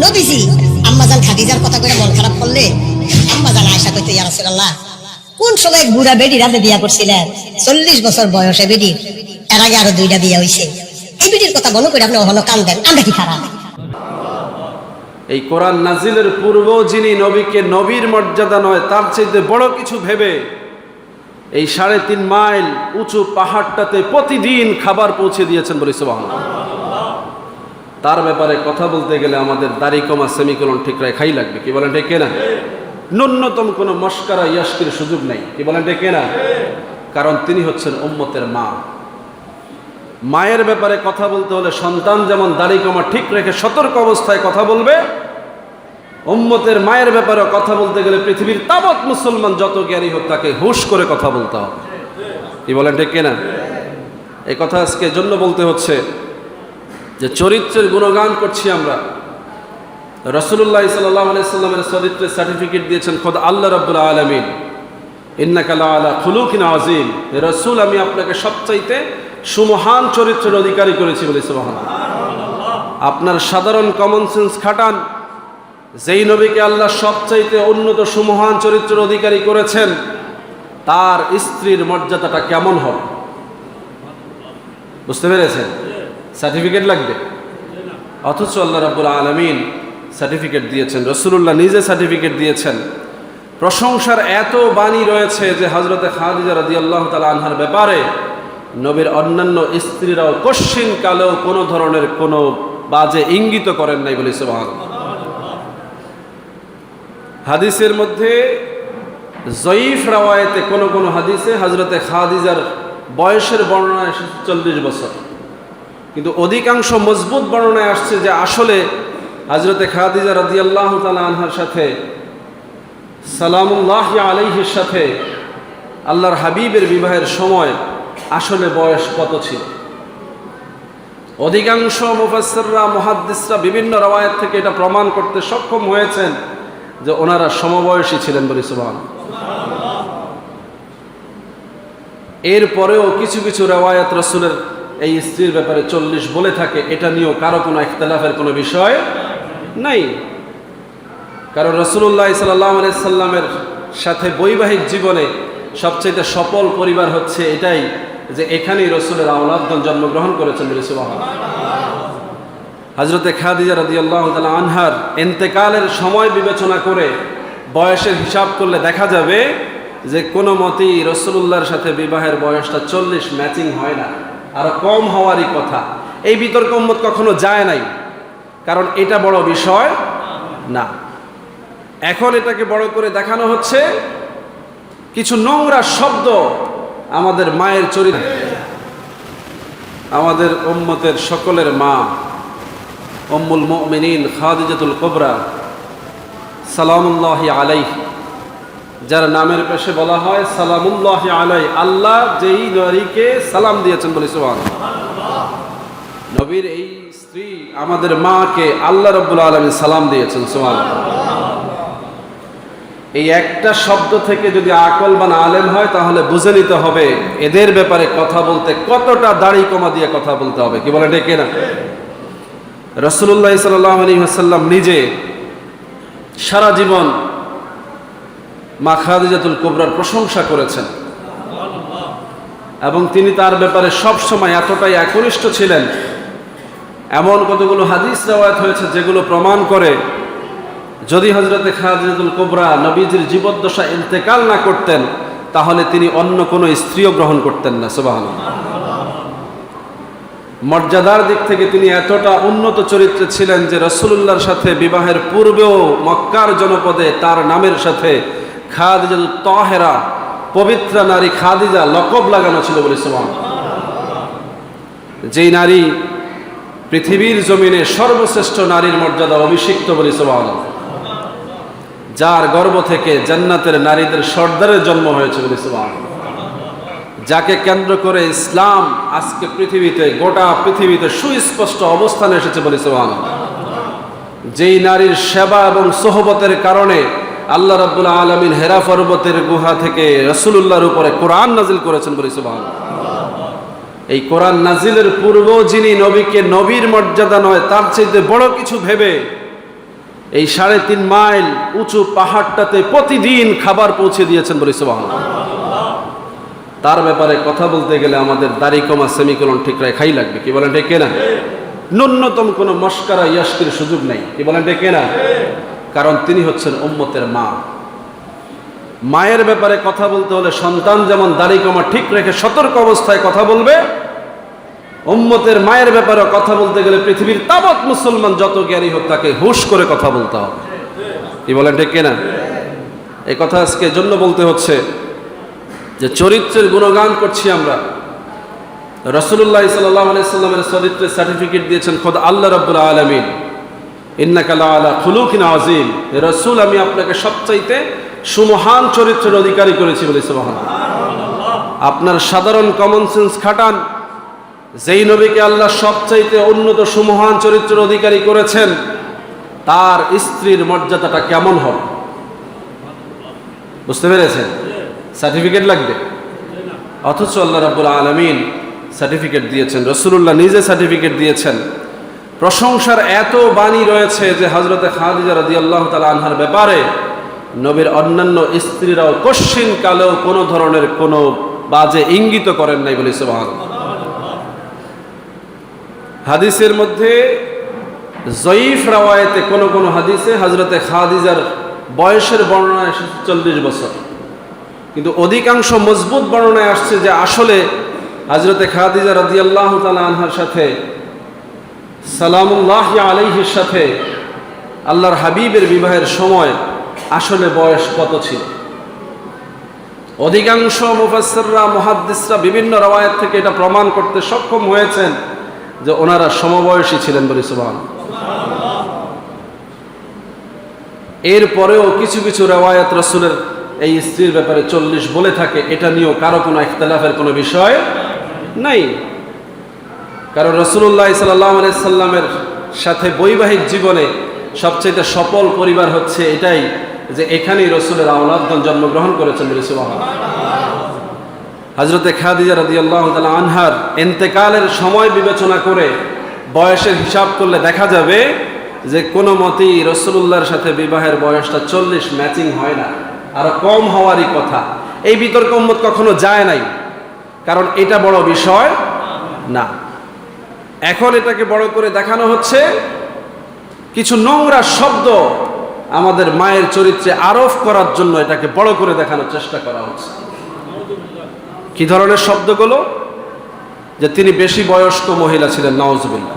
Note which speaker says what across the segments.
Speaker 1: নবীজি আম্মাজান খাদিজার কথা কইরা মন খারাপ করলে আম্মাজান আয়েশা কইতো, ইয়া রাসূলুল্লাহ, কোন সময় বুড়া বেডি রাতে বিয়া করছিলেন? 40 বছর বয়সে বেডির, এর আগে আরো 2টা বিয়া হইছে। এই বেডির কথা মনে করে আপনি ওহনো কান্দেন, আমরা কি খারাপ?
Speaker 2: এই কোরআন নাজিলের পূর্ব যিনি নবীকে নবীর মর্যাদা নয় তার চাইতে বড় কিছু ভেবে এই 3.5 মাইল উঁচু পাহাড়টাতে প্রতিদিন খাবার পৌঁছে দিয়েছেন বলে সুবহানাল্লাহ। তার ব্যাপারে কথা বলতে গেলে আমাদের দাড়ি কমা সেমিকোলন ঠিক রাখাই লাগবে, কি বলেন ঠিক না? ন্যূনতম কোনো মস্কারা ইয়াস্কির সুযোগ নাই, কি বলেন ঠিক না? কারণ তিনি হচ্ছেন উম্মতের মা। মায়ের ব্যাপারে কথা বলতে হলে সন্তান যেমন দাড়ি কমা ঠিক রেখে সতর্ক অবস্থায় কথা বলবে, উম্মতের মায়ের ব্যাপারে কথা বলতে গেলে পৃথিবীর তাবৎ মুসলমান যত জ্ঞানী হোক তাকে হুঁশ করে কথা বলতে হবে, কি বলেন ঠিক না? এই কথা আজকে জন্য বলতে হচ্ছে যে চরিত্রের গুণগান করছি আমরা। রাসূলুল্লাহ সাল্লাল্লাহু আলাইহি সাল্লামের চরিত্রের সার্টিফিকেট দিয়েছেন খোদ আল্লাহ রাব্বুল আলামিন, ইন্নাকা লাআলা খুলুকিন আযীম। হে রাসূল, আমি আপনাকে সবচাইতে সুমহান চরিত্রের অধিকারী করেছি বলে সুবহানাল্লাহ। আপনার সাধারণ কমন সেন্স খাটান, যেই নবীকে আল্লাহ সবচাইতে উন্নত সুমহান চরিত্রের অধিকারী করেছেন তার স্ত্রীর মর্যাদাটা কেমন হবে? বুঝতে পেরেছেন? সার্টিফিকেট লাগবে, অথচ আল্লাহ রাব্বুল আলামিন সার্টিফিকেট দিয়েছেন, রাসূলুল্লাহ নিজে সার্টিফিকেট দিয়েছেন। প্রশংসার এত বাণী রয়েছে যে হযরতে খাদিজা রাদিয়াল্লাহু তাআলা আনহার ব্যাপারে নবীর অন্যান্য স্ত্রীরাও কশ্চিন কালেও কোনো ধরনের কোনো বাজে ইঙ্গিত করেন নাই বলে সুবহানাল্লাহ। হাদিসের মধ্যে জয়ীফ রাওয়ায়াতে কোন হাদিসে হযরতে খাদিজার বয়সের বর্ণনা এসেছে 40 বছর, কিন্তু অধিকাংশ মজবুত বর্ণনায় আসছে যে আসলে হযরতে খাদিজা রাদিয়াল্লাহু তাআলা আনহার সাথে সালামুল্লাহি আলাইহির সাথে আল্লাহর হাবিবের বিবাহের সময় আসলে বয়স কত ছিল। অধিকাংশ মুফাসসিররা মুহাদ্দিসরা বিভিন্ন রাওয়ায়াত থেকে এটা প্রমাণ করতে সক্ষম হয়েছেন যে ওনারা সমবয়সী ছিলেন বলে সুবহানাল্লাহ। এরপরেও কিছু কিছু রাওয়ায়াত রাসূলের এই স্ত্রীর ব্যাপারে 40 বলে থাকে, এটা নিয়েও কারো কোনো ইখতিলাফের কোনো বিষয় নাই। কারণ রাসূলুল্লাহ সাল্লাল্লাহু আলাইহি সাল্লামের সাথে বৈবাহিক জীবনে সবচেয়ে সফল পরিবার হচ্ছে এটাই যে এখানেই রাসূলের আওলাদগণ জন্মগ্রহণ করেছেন বলে সুবহানাল্লাহ। হযরতে খাদিজা রাদিয়াল্লাহু তাআলা আনহার ইন্তেকালের সময় বিবেচনা করে বয়সের হিসাব করলে দেখা যাবে যে কোনো মতেই রাসূলুল্লাহর সাথে বিবাহের বয়সটা 40 ম্যাচিং হয় না, আরো কম হওয়ারই কথা। এই বিতর্ক উম্মত কখনো যায় নাই, কারণ এটা বড় বিষয় না। এখন এটাকে বড় করে দেখানো হচ্ছে কিছু নোংরা শব্দ আমাদের মায়ের চরিত্র, আমাদের উম্মতের সকলের মা উম্মুল মুমিনিন খাদিজাতুল কুবরা সালামুল্লাহি আলাইহি, যার নামের পেশে বলা হয় সালামুল্লাহি আলাইহি, আল্লাহ যেই নারীকে সালাম দিয়েছেন বলে সুবহানাল্লাহ। নবীর এই স্ত্রী আমাদের মাকে আল্লাহ রাব্বুল আলামিন সালাম দিয়েছেন সুবহানাল্লাহ। এই একটা শব্দ থেকে যদি আকলবান আলেম হয় তাহলে বুঝে নিতে হবে এদের ব্যাপারে কথা বলতে কতটা দাড়ি কমা দিয়ে কথা বলতে হবে, কি বলে ঠিক না? রাসূলুল্লাহ সাল্লাল্লাহু আলাইহি ওয়াসাল্লাম নিজে সারা জীবন মা খাদিজাতুল কুবরার প্রশংসা করেছেন এবং তিনি তার ব্যাপারে সব সময় এতটাই একনিষ্ঠ ছিলেন। এমন কতগুলো হাদিস রাওয়ায়াত হয়েছে যেগুলো প্রমাণ করে যদি হযরতে খাদিজাতুল কুবরা নবীজির জীবদ্দশা ইন্তেকাল না করতেন তাহলে তিনি অন্য কোনো স্ত্রীও গ্রহণ করতেন না সুবহানাল্লাহ। মর্যাদার দিক থেকে তিনি এতটা উন্নত চরিত্রে ছিলেন যে রাসূলুল্লাহর সাথে বিবাহের পূর্বেও মক্কার জনপদে তার নামের সাথে খাদিজাতুল তাহেরা, পবিত্র নারী খাদিজা লকব লাগানো ছিল বলে সুবহানাল্লাহ। যেই নারী পৃথিবীর জমিনে সর্বশ্রেষ্ঠ নারীর মর্যাদা অভিষিক্ত বলে সুবহানাল্লাহ, যার গর্ভ থেকে জান্নাতের নারীদের সর্দারের জন্ম হয়েছে বলে সুবহানাল্লাহ, যাকে কেন্দ্র করে ইসলাম আজকে পৃথিবীতে গোটা পৃথিবীতে সুস্পষ্ট অবস্থানে এসেছে বলে সুবহানাল্লাহ। যেই নারীর সেবা এবং সোহবতের কারণে আল্লাহ রাব্বুল আলামিন হেরা পর্বতের গুহা থেকে রাসূলুল্লাহর উপরে কোরআন নাজিল করেছেন বলে সুবহানাল্লাহ। এই কোরআন নাজিলের পূর্ব যিনি নবীকে নবীর মর্যাদা নয় তার চাইতে বড় কিছু ভেবে এই 3.5 মাইল উঁচু পাহাড়টাতে প্রতিদিন খাবার পৌঁছে দিয়েছেন বলি সুবহানাল্লাহ। তার ব্যাপারে কথা বলতে গেলে আমাদের দাড়ি কমা সেমিকোলন ঠিক রাখাই লাগবে, কি বলেন ঠিক না? ন্যূনতম কোনো মস্কারা ইয়াস্কির সুযোগ নাই, কি বলেন ঠিক না? কারণ তিনি হচ্ছেন উম্মতের মা। মায়ের ব্যাপারে কথা বলতে হলে সন্তান যেমন দাড়ি কমা ঠিক রেখে সতর্ক অবস্থায় কথা বলবে, উম্মতের মায়ের ব্যাপারে কথা বলতে গেলে পৃথিবীর তাবৎ মুসলমান যত জ্ঞানী হোক তাকে হুঁশ করে কথা বলতে হবে, কি বলেন ঠিক না? এই কথা আজকে জন্য বলতে হচ্ছে যে চরিত্রের গুণগান করছি আমরা। রাসূলুল্লাহ সাল্লাল্লাহু আলাইহি সাল্লামের চরিত্রের সার্টিফিকেট দিয়েছেন খোদ আল্লাহ রাব্বুল আলামিন, ইন্নাকা লাআলা খুলুকিন আযীম। হে রাসূল, আমি আপনাকে সবচাইতে সুমহান চরিত্রের অধিকারী করেছি বলে সুবহানাল্লাহ। আপনার সাধারণ কমন সেন্স খাটান, যেই নবীকে আল্লাহ সবচাইতে উন্নত সুমহান চরিত্রের অধিকারী করেছেন তার স্ত্রীর মর্যাদাটা কেমন হবে বুঝতে পেরেছেন? সার্টিফিকেট লাগবে, অথচ আল্লাহ রাব্বুল আলামিন সার্টিফিকেট দিয়েছেন, রাসূলুল্লাহ নিজে সার্টিফিকেট দিয়েছেন। প্রশংসার এত বাণী রয়েছে যে হযরতে খাদিজা রাদিয়াল্লাহু তাআলা আনহার ব্যাপারে নবীর অন্যান্য স্ত্রীরাও কশ্চিন কালেও কোনো ধরনের কোনো বাজে ইঙ্গিত করেন নাই বলে সুবহানাল্লাহ। হাদিসের মধ্যে জয়ীফ রাওয়ায়াতে কোন হাদিসে হযরতে খাদিজার বয়সের বর্ণনা এসেছে 40 বছর, কিন্তু অধিকাংশ মজবুত বর্ণনায় আসছে যে আসলে হযরতে খাদিজা রাদিয়াল্লাহু তাআলা আনহার সাথে সালামুল্লাহি আলাইহির সাথে আল্লাহর হাবিবের বিবাহের সময় আসলে বয়স কত ছিল। অধিকাংশ মুফাসসিররা মুহাদ্দিসরা বিভিন্ন রাওয়ায়াত থেকে এটা প্রমাণ করতে সক্ষম হয়েছেন যে ওনারা সমবয়সী ছিলেন বলি সুবহানাল্লাহ। এরপরেও কিছু কিছু রাওয়ায়াত রাসূলের এই স্ত্রীর ব্যাপারে 40 বলে থাকে, এটা নিয়েও কারো কোনো ইখতিলাফের কোনো বিষয় নাই। কারণ রাসূলুল্লাহ সাল্লাল্লাহু আলাইহি সাল্লামের সাথে বৈবাহিক জীবনে সবচেয়ে সফল পরিবার হচ্ছে এটাই যে এখানেই রাসূলের আওলাদগণ জন্মগ্রহণ করেছেন বলে সুবহানাল্লাহ। হযরতে খাদিজা রাদিয়াল্লাহু তাআলা আনহার ইন্তেকালের সময় বিবেচনা করে বয়সের হিসাব করলে দেখা যাবে যে কোনো মতেই রাসূলুল্লাহর সাথে বিবাহের বয়সটা 40 ম্যাচিং হয় না, আরো কম হওয়ারই কথা। এই বিতর্ক উম্মত কখনো যায় নাই, কারণ এটা বড় বিষয় না। এখন এটাকে বড় করে দেখানো হচ্ছে, কিছু নোংরা শব্দ আমাদের মায়ের চরিত্রে আরোপ করার জন্য এটাকে বড় করে দেখানোর চেষ্টা করা হচ্ছে। কি ধরনের শব্দগুলো? যে তিনি বেশি বয়স্ক মহিলা ছিলেন, নাউজুবিল্লাহ।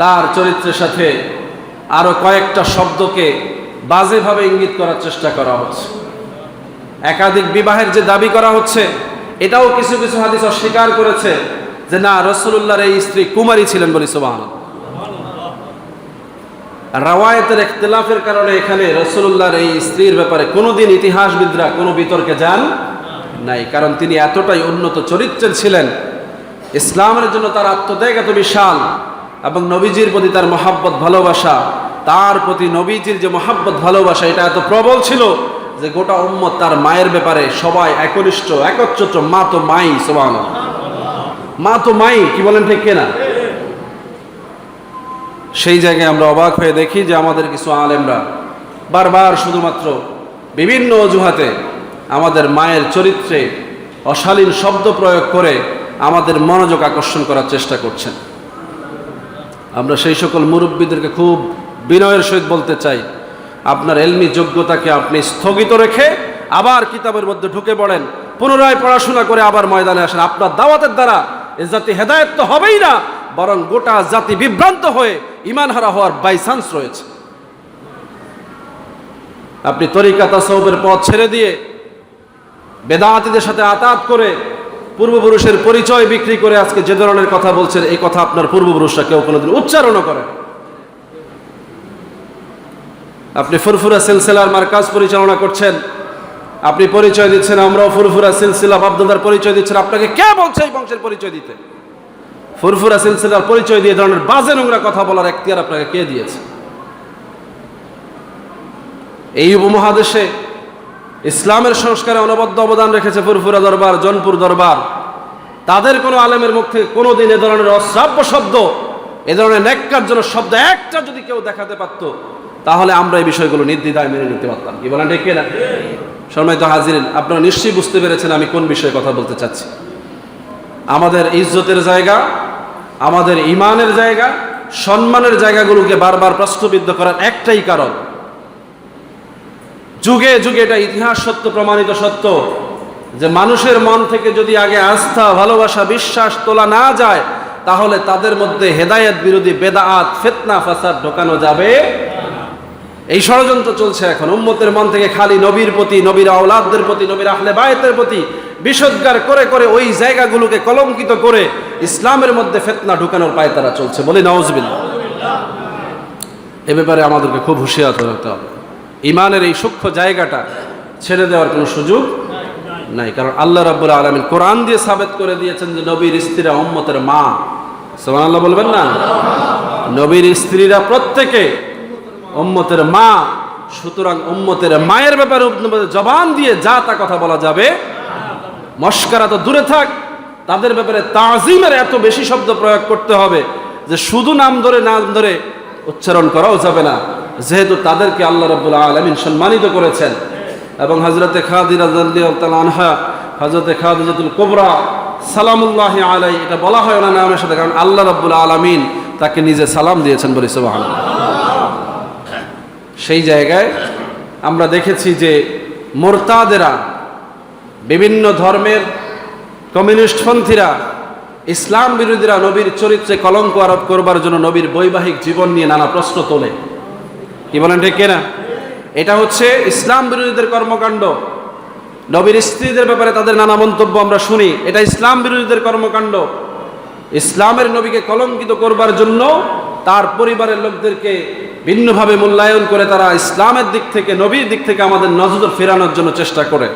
Speaker 2: তার চরিত্রের সাথে আরো কয়েকটা শব্দকে বাজেভাবে ইঙ্গিত করার চেষ্টা করা হচ্ছে। একাধিক বিবাহের যে দাবি করা হচ্ছে, এটাও কিছু কিছু হাদিস অস্বীকার করেছে যে না, রাসূলুল্লাহর এই স্ত্রী কুমারী ছিলেন বলি সুবহানাল্লাহ। রাওয়ায়াতের ইখতিলাফের কারণে এখানে রাসূলুল্লাহর এই স্ত্রীর ব্যাপারে কোনোদিন ইতিহাসবিদরা কোনো বিতর্কে যান নাই, কারণ তিনি এতটাই উন্নত চরিত্রের ছিলেন। ইসলামের জন্য তার আত্মত্যাগ এত বিশাল, এবং নবীজির প্রতি তার মহাব্বত ভালোবাসা, তার প্রতি নবীজির যে মহাব্বত ভালোবাসা এটা এত প্রবল ছিল যে গোটা উম্মত তার মায়ের ব্যাপারে সবাই একনিষ্ঠ একচ্ছত্র, মা তো মাই, সুবহানাল্লাহ, মা তো মাই, কি বলেন ঠিক কিনা? সেই জায়গায় আমরা অবাক হয়ে দেখি যে আমাদের কিছু আলেমরা বারবার শুধুমাত্র বিভিন্ন অজুহাতে আমাদের মায়ের চরিত্রে অশালীন শব্দ প্রয়োগ করে আমাদের মনোযোগ আকর্ষণ করার চেষ্টা করছেন। আমরা সেই সকল মুরব্বীদেরকে খুব বিনয়ের সহিত বলতে চাই, আপনার এলমি যোগ্যতাকে আপনি স্থগিত রেখে আবার কিতাবের মধ্যে ঢুকে পড়েন, পুনরায় পড়াশোনা করে আবার ময়দানে আসেন। আপনার দাওয়াতের দ্বারা এ জাতি হেদায়েত তো হবেই না, বরং গোটা জাতি বিভ্রান্ত হয়ে ঈমানহারা হওয়ার বাই চান্স রয়েছে। আপনি তরিকা তাসাউফের পথ ছেড়ে দিয়ে বেদাতীদের সাথে আতাত করে পূর্বপুরুষের পরিচয় বিক্রি করে আজকে যে ধরনের কথা বলছেন, এই কথা আপনার পূর্বপুরুষরা কেউ কোনোদিন উচ্চারণও করে। আপনি ফুরফুরা সিলসিলার মার্কাজ পরিচালনা করছেন, আপনি পরিচয় দিচ্ছেন আমরাও ফুরফুরা সিলসিলা বাপদাদার পরিচয় দিচ্ছেন। আপনাকে কে বলছে এই বংশের পরিচয় দিতে? ফুরফুরা সিলসিলার পরিচয় দিয়ে ধরনের বাজে নোংরা কথা বলার এখতিয়ার আপনাকে কে দিয়েছে? এই উপমহাদেশে ইসলামের সংস্কারে অনবদ্য অবদান রেখেছে ফুরফুরা দরবার, জনপুর দরবার। তাদের কোনো আলেমের মুখ থেকে কোনোদিন এ ধরনের অশ্রাব্য শব্দ এ ধরনের ন্যাক্কারজনক শব্দ একটা যদি কেউ দেখাতে পারতো, তাহলে আমরা এই বিষয়গুলো নির্দ্বিধায় মেনে নিতে পারতাম। কি বলেন, ঠিক কিনা? সম্মানিত হাজিরিন, আপনারা নিশ্চয়ই বুঝতে পেরেছেন আমি কোন বিষয়ে কথা বলতে চাচ্ছি। আমাদের ইজ্জতের জায়গা, আমাদের ইমানের জায়গা, সম্মানের জায়গাগুলোকে বারবার প্রশ্নবিদ্ধ করার একটাই কারণ, যুগে যুগে এটা ইতিহাস সত্য, প্রমাণিত সত্য, যে মানুষের মন থেকে যদি আগে আস্থা, ভালোবাসা, বিশ্বাস তোলা না যায়, তাহলে তাদের মধ্যে হেদায়েত বিরোধী বেদাত, ফিতনা, ফাসাদ ঢোকানো যাবে। এই ষড়যন্ত্র চলছে এখন। উম্মতের মন থেকে খালি নবীর প্রতি, নবীর আওলাদদের প্রতি, নবীর আহলে বায়তের প্রতি বিষোদ্গার করে করে ওই জায়গাগুলোকে কলঙ্কিত করে ইসলামের মধ্যে ফিতনা ঢুকানোর পায়তারা চলছে। বলি নাউজুবিল্লাহ। এ ব্যাপারে আমাদেরকে খুব হুঁশিয়ার হতে হবে। ইমানের এই সূক্ষ্ম জায়গাটা ছেড়ে দেওয়ার কোনো সুযোগ নাই, কারণ আল্লাহ রাব্বুল আলামিন কোরআন দিয়ে সাবেত করে দিয়েছেন যে নবীর স্ত্রীরা উম্মতের মা। সুবহানাল্লাহ বলবেন না? নবীর স্ত্রীরা প্রত্যেকে উম্মতের মা। সুতরাং উম্মতের মায়ের ব্যাপারে জবান দিয়ে যা তা কথা বলা যাবে, মস্করা তো দূরে থাক, তাদের ব্যাপারে তাজিমের এত বেশি শব্দ প্রয়োগ করতে হবে যে শুধু নাম ধরে উচ্চারণ করাও যাবে না, যেহেতু তাদেরকে আল্লাহ রাব্বুল আলামিন সম্মানিত করেছেন। এবং হযরতে খাদিজা রাদিয়াল্লাহু তাআলা আনহা, হযরতে খাদিজাতুল কুবরা সালামুল্লাহি আলাইহি, এটা বলা হয় না নামের সাথে, কারণ আল্লাহ রাব্বুল আলামিন তাকে নিজে সালাম দিয়েছেন। বলি সুবহানাল্লাহ। সেই জায়গায় আমরা দেখেছি যে মুরতাদেরা, বিভিন্ন ধর্মের কমিউনিস্টপন্থীরা, ইসলাম বিরোধীরা নবীর চরিত্রে কলঙ্ক আরোপ করবার জন্য নবীর বৈবাহিক জীবন নিয়ে নানা প্রশ্ন তোলে। কি বলেন, ঠিক কিনা? এটা হচ্ছে ইসলাম বিরোধীদের কর্মকাণ্ড। নবীর স্ত্রীদের ব্যাপারে তাদের নানা মন্তব্য আমরা শুনি, এটা ইসলাম বিরোধীদের কর্মকাণ্ড। ইসলামের নবীকে কলঙ্কিত করবার জন্য তার পরিবারের লোকদেরকে ভিন্নভাবে মূল্যায়ন করে তারা ইসলামের দিক থেকে, নবীর দিক থেকে আমাদের নজর ফেরানোর জন্য চেষ্টা করে।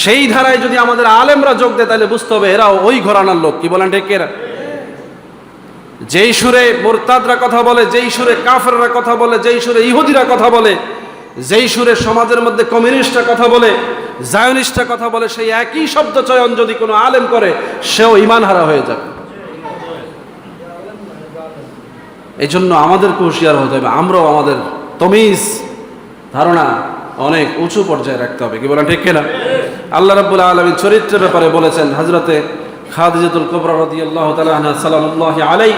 Speaker 2: সেই ধারায় যদি আমাদের আলেমরা যোগ দেয়, তাহলে বুঝতে হবে এরাও ওই ঘরানার লোক। কি বলেন, ঠিক এরা? যেই সুরে মুরতাদরা কথা বলে, যেই সুরে কাফেররা কথা বলে, যেই সুরে ইহুদিরা কথা বলে, যেই সুরে সমাজের মধ্যে কমিউনিস্টরা কথা বলে, জায়নিস্টরা কথা বলে, সেই একই শব্দ চয়ন যদি কোনো আলেম করে, সেও ঈমান হারা হয়ে যাবে। এই জন্য আমাদেরকে হুঁশিয়ার হতে হবে। আমরাও আমাদের তমিজ, ধারণা অনেক উঁচু পর্যায়ে রাখতে হবে। কি বলেন, ঠিক কিনা? আল্লাহ রাব্বুল আলামিন চরিত্রের ব্যাপারে বলেছেন, হযরতে খাদিজাতুল কুবরা রাদিয়াল্লাহু তাআলা আনহা সালামুল্লাহি আলাইহি,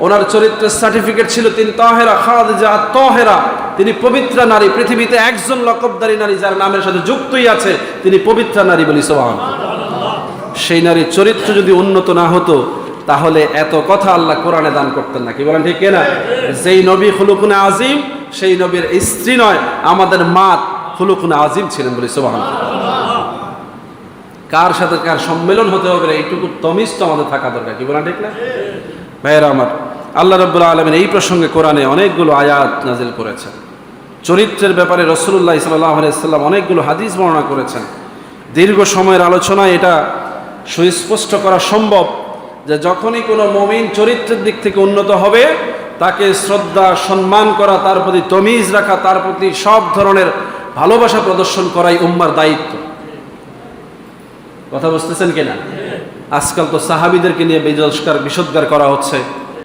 Speaker 2: ওনার চরিত্রের সার্টিফিকেট ছিল তিনি তাহেরা, খাদিজা তাহেরা, তিনি পবিত্র নারী। পৃথিবীতে একজন লকবদারী নারী যার নামের সাথে যুক্তই আছে, তিনি পবিত্র নারী। বলি সুবহানাল্লাহ। সেই নারীর চরিত্র যদি উন্নত না হতো, তাহলে এত কথা আল্লাহ কোরআনে দান করতেন না। কি বলেন, ঠিক কিনা? যেই নবী খুলুকুনে আজিম, সেই নবীর স্ত্রী নয়, আমাদের মা খুলুকুনে আজিম ছিলেন। বলি সুবহানাল্লাহ। কার সাথে কার সম্মেলন হতে হবে, এইটুকু তমিজ তো আমাদের থাকা দরকার। কি বলেন, ঠিক না? ভাইয়েরা আমার, আল্লাহ রাব্বুল আলামিন এই প্রসঙ্গে কোরআনে অনেকগুলো আয়াত নাজিল করেছেন। চরিত্রের ব্যাপারে রাসূলুল্লাহ সাল্লাল্লাহু আলাইহি ওয়াসাল্লাম অনেকগুলো হাদিস বর্ণনা করেছেন। দীর্ঘ সময়ের আলোচনায় এটা সুস্পষ্ট করা সম্ভব যে যখনই কোনো মুমিন চরিত্রের দিক থেকে উন্নত হবে, তাকে শ্রদ্ধা, সম্মান করা, তার প্রতি তমিজ রাখা, তার প্রতি সব ধরনের ভালোবাসা প্রদর্শন করাই উম্মার দায়িত্ব। কথা বুঝতেছেন কিনা? আজকাল তো সাহাবীদেরকে নিয়ে বিষোদ্গার করা হচ্ছে।